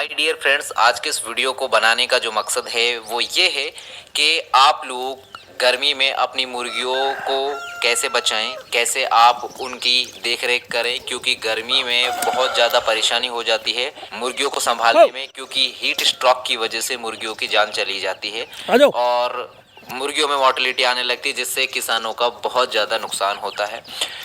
My dear friends, आज के इस वीडियो को बनाने का जो मकसद है वो ये है कि आप लोग गर्मी में अपनी मुर्गियों को कैसे बचाएं, कैसे आप उनकी देख रेख करें, क्योंकि गर्मी में बहुत ज़्यादा परेशानी हो जाती है मुर्गियों को संभालने में, क्योंकि हीट स्ट्रोक की वजह से मुर्गियों की जान चली जाती है और मुर्गियों में मोर्टेलिटी आने लगती है, जिससे किसानों का बहुत ज़्यादा नुकसान होता है।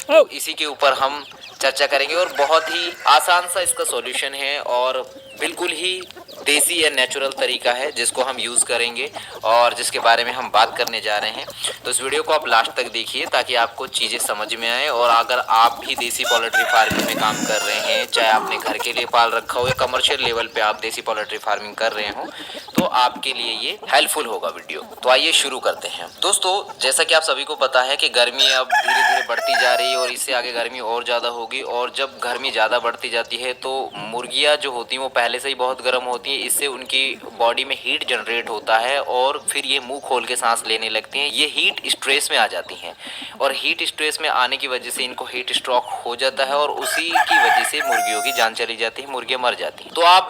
तो इसी के ऊपर हम चर्चा करेंगे और बहुत ही आसान सा इसका सॉल्यूशन है और बिल्कुल ही देसी या नेचुरल तरीका है जिसको हम यूज़ करेंगे और जिसके बारे में हम बात करने जा रहे हैं। तो इस वीडियो को आप लास्ट तक देखिए ताकि आपको चीज़ें समझ में आए। और अगर आप भी देसी पोल्ट्री फार्मिंग में काम कर रहे हैं, चाहे आपने घर के लिए पाल रखा हो या कमर्शियल लेवल पे आप देसी पोल्ट्री फार्मिंग कर रहे हो, तो आपके लिए ये हेल्पफुल होगा वीडियो। तो आइए शुरू करते हैं। दोस्तों, जैसा कि आप सभी को पता है कि गर्मी अब धीरे धीरे बढ़ती जा रही है और इससे आगे गर्मी और ज़्यादा होगी। और जब गर्मी ज़्यादा बढ़ती जाती है तो मुर्गियाँ जो होती हैं वो पहले से ही बहुत गर्म होती हैं, इससे उनकी बॉडी में हीट जनरेट होता है और फिर ये मुंह खोल के सांस लेने लगती हैं। ये हीट स्ट्रेस में आ जाती हैं और हीट स्ट्रेस में आने की वजह से इनको हीट स्ट्रोक हो जाता है और उसी की वजह से मुर्गियों की जान चली जाती है, मुर्गियाँ मर जाती हैं। तो आप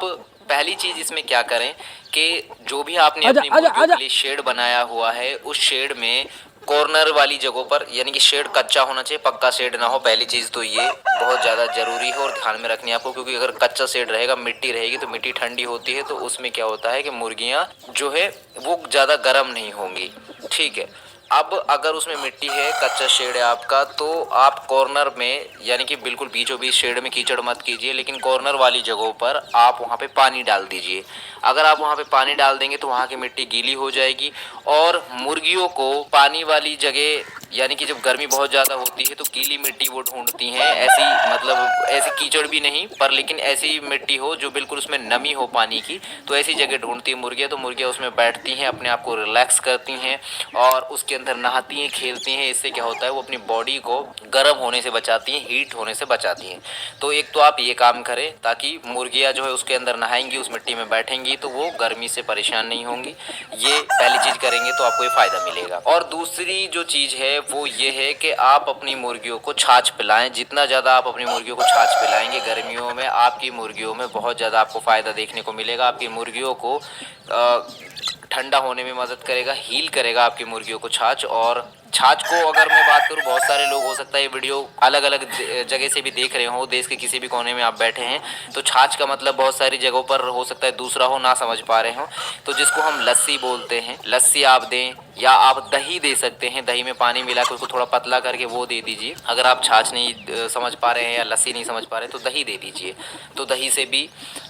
पहली चीज इसमें क्या करें कि जो भी आपने अपनी मुर्गियों के लिए शेड बनाया हुआ है उस शेड में कॉर्नर वाली जगहों पर, यानी कि शेड कच्चा होना चाहिए, पक्का शेड ना हो। पहली चीज तो ये बहुत ज्यादा जरूरी है और ध्यान में रखनी है आपको, क्योंकि अगर कच्चा शेड रहेगा, मिट्टी रहेगी तो मिट्टी ठंडी होती है, तो उसमें क्या होता है कि मुर्गियां जो है वो ज्यादा गर्म नहीं होंगी। ठीक है। अब अगर उसमें मिट्टी है, कच्चा शेड है आपका, तो आप कॉर्नर में, यानी कि बिल्कुल बीचों बीच शेड में कीचड़ मत कीजिए, लेकिन कॉर्नर वाली जगहों पर आप वहाँ पे पानी डाल दीजिए। अगर आप वहाँ पे पानी डाल देंगे तो वहाँ की मिट्टी गीली हो जाएगी और मुर्गियों को पानी वाली जगह, यानी कि जब गर्मी बहुत ज़्यादा होती है तो गीली मिट्टी वो ढूंढती हैं, ऐसी मतलब ऐसी कीचड़ भी नहीं पर लेकिन ऐसी मिट्टी हो जो बिल्कुल उसमें नमी हो पानी की, तो ऐसी जगह ढूंढती है मुर्गियाँ। तो मुर्गियाँ उसमें बैठती हैं, अपने आप को रिलैक्स करती हैं और उसके अंदर नहाती हैं, खेलती हैं। इससे क्या होता है, वो अपनी बॉडी को गर्म होने से बचाती हैं, हीट होने से बचाती हैं। तो एक तो आप ये काम करें ताकि मुर्गियाँ जो है उसके अंदर नहाएंगी, उस मिट्टी में बैठेंगी तो वो गर्मी से परेशान नहीं होंगी। ये पहली चीज़ करेंगे तो आपको ये फ़ायदा मिलेगा। और दूसरी जो चीज़ है वो ये है कि आप अपनी मुर्गियों को छाछ पिलाएं। जितना ज़्यादा आप अपनी मुर्गियों को छाछ पिलाएंगे गर्मियों में, आपकी मुर्गियों में बहुत ज़्यादा आपको फ़ायदा देखने को मिलेगा। आपकी मुर्गियों को ठंडा होने में मदद करेगा, हील करेगा आपकी मुर्गियों को छाछ। और छाछ को अगर मैं बात करूं, बहुत सारे लोग हो सकता है ये वीडियो अलग अलग जगह से भी देख रहे हो, देश के किसी भी कोने में आप बैठे हैं, तो छाछ का मतलब बहुत सारी जगहों पर हो सकता है दूसरा हो, ना समझ पा रहे हो। तो जिसको हम लस्सी बोलते हैं, लस्सी आप दें या आप दही दे सकते हैं, दही में पानी मिला कर उसको थोड़ा पतला करके वो दे दीजिए। अगर आप छाछ नहीं समझ पा रहे हैं या लस्सी नहीं समझ पा रहे हैं तो दही दे दीजिए। तो दही से भी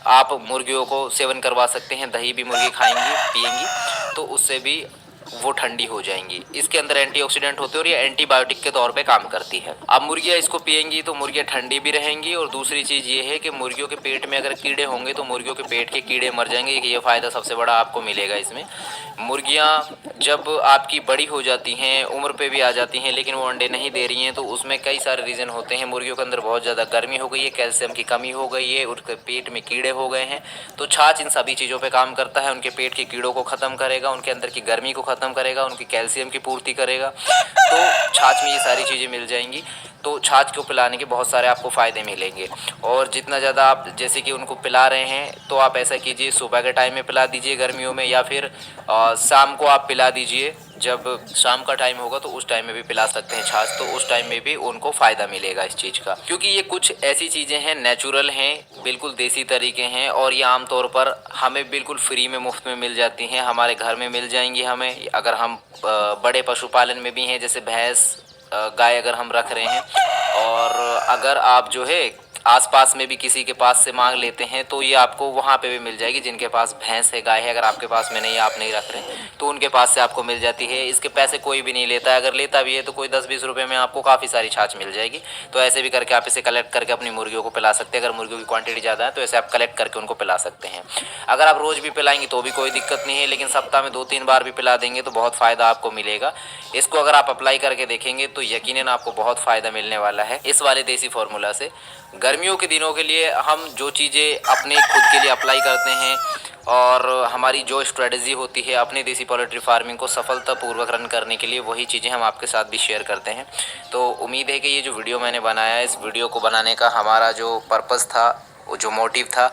आप मुर्गियों को सेवन करवा सकते हैं, दही भी मुर्गी खाएंगी पिएंगी तो उससे भी वो ठंडी हो जाएंगी। इसके अंदर एंटीऑक्सीडेंट होते हैं और ये एंटीबायोटिक के तौर पे काम करती है। अब मुर्गियाँ इसको पिएंगी तो मुर्गियाँ ठंडी भी रहेंगी। और दूसरी चीज़ ये है कि मुर्गियों के पेट में अगर कीड़े होंगे तो मुर्गियों के पेट के कीड़े मर जाएंगे। ये फ़ायदा सबसे बड़ा आपको मिलेगा इसमें। मुर्गियाँ जब आपकी बड़ी हो जाती हैं, उम्र पे भी आ जाती हैं, लेकिन वो अंडे नहीं दे रही हैं, तो उसमें कई सारे रीज़न होते हैं। मुर्गियों के अंदर बहुत ज़्यादा गर्मी हो गई है, कैल्शियम की कमी हो गई है, उनके पेट में कीड़े हो गए हैं। तो छाछ इन सभी चीज़ों पे काम करता है, उनके पेट के कीड़ों को ख़त्म करेगा, उनके अंदर की गर्मी को ख़त्म करेगा, उनकी कैल्शियम की पूर्ति करेगा। तो छाछ में ये सारी चीज़ें मिल जाएंगी। तो छाछ को पिलाने के बहुत सारे आपको फ़ायदे मिलेंगे। और जितना ज़्यादा आप जैसे कि उनको पिला रहे हैं तो आप ऐसा कीजिए, सुबह के टाइम में पिला दीजिए गर्मियों में, या फिर शाम को आप पिला दीजिए। जब शाम का टाइम होगा तो उस टाइम में भी पिला सकते हैं छाछ, तो उस टाइम में भी उनको फ़ायदा मिलेगा इस चीज़ का। क्योंकि ये कुछ ऐसी चीज़ें हैं, नेचुरल हैं, बिल्कुल देसी तरीके हैं और ये आमतौर पर हमें बिल्कुल फ्री में, मुफ्त में मिल जाती हैं। हमारे घर में मिल जाएंगी हमें। अगर हम बड़े पशुपालन में भी हैं, जैसे भैंस गाय अगर हम रख रहे हैं, और अगर आप जो है आसपास में भी किसी के पास से मांग लेते हैं तो ये आपको वहाँ पे भी मिल जाएगी। जिनके पास भैंस है, गाय है, अगर आपके पास में नहीं है, आप नहीं रख रहे तो उनके पास से आपको मिल जाती है। इसके पैसे कोई भी नहीं लेता है, अगर लेता भी है तो कोई 10-20 रुपये में आपको काफ़ी सारी छाछ मिल जाएगी। तो ऐसे भी करके आप इसे कलेक्ट करके अपनी मुर्गियों को पिला सकते हैं। अगर मुर्गियों की क्वांटिटी ज़्यादा है तो ऐसे आप कलेक्ट करके उनको पिला सकते हैं। अगर आप रोज़ भी पिलाएंगे तो भी कोई दिक्कत नहीं है, लेकिन सप्ताह में 2-3 बार भी पिला देंगे तो बहुत फ़ायदा आपको मिलेगा। इसको अगर आप अप्लाई करके देखेंगे तो यकीनन आपको बहुत फ़ायदा मिलने वाला है इस वाले देसी फार्मूला से। गर्मियों के दिनों के लिए हम जो चीज़ें अपने खुद के लिए अप्लाई करते हैं और हमारी जो स्ट्रेटजी होती है अपनी देसी पोल्ट्री फार्मिंग को सफलतापूर्वक रन करने के लिए, वही चीज़ें हम आपके साथ भी शेयर करते हैं। तो उम्मीद है कि ये जो वीडियो मैंने बनाया है, इस वीडियो को बनाने का हमारा जो पर्पज़ था, वो जो मोटिव था,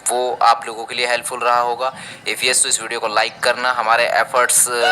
वो आप लोगों के लिए हेल्पफुल रहा होगा। इफ़ यस तो इस वीडियो को लाइक करना, हमारे एफर्ट्स